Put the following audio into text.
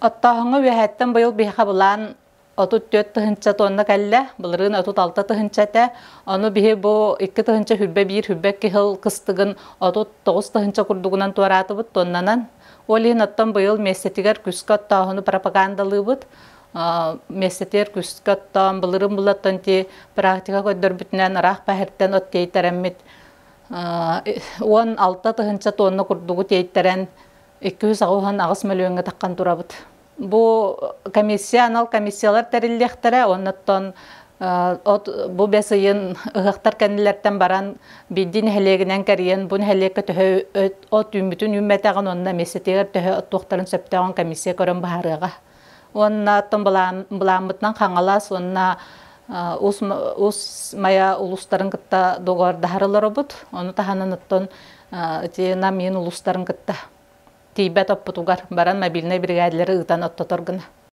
Оттағыңы вәхәттен бұйыл бейха бұлан 34 тыһынча тонна кәллә, бұлырын 36 тыһынча тә, оны бейі бұ 2 тыһынча хүрбе бір хүрбе кехіл қыстығын 39 тыһынча күрдігінен туараты бұд тоннанан. Олейін оттан бұйыл месетігер күскі оттағыны пропагандалы бұд. Месетер күскі оттағын бұлырын бұлаттан те практика көддір бүтінен арақ пәхірттен от тейтерәммет. 16 тыһынча тонна күрдігі тейтерән 200 ағыс мөлөңі таққан тұрабыд. Бу комиссиянал комиссиялар тәреллехтәре, оннаттан бу бәсыйын ығықтар кәнілерден баран биддин хәлегінен кәріен, бұн хәлекі түхі от үмбітін үмбәтәғын онына месетегер түхі оттуқтарын сөптәғын комиссия көрін бағарыға. Оннаттан бұламытнан қаңалас, онына ұс мая ұлыстарын кітта доғардағарылары бұд. Оны таханын ұттан мен ұлыстарын кітта. Тейбәт оппутугар баран мобильный бригадалары ыытан оттоторгына.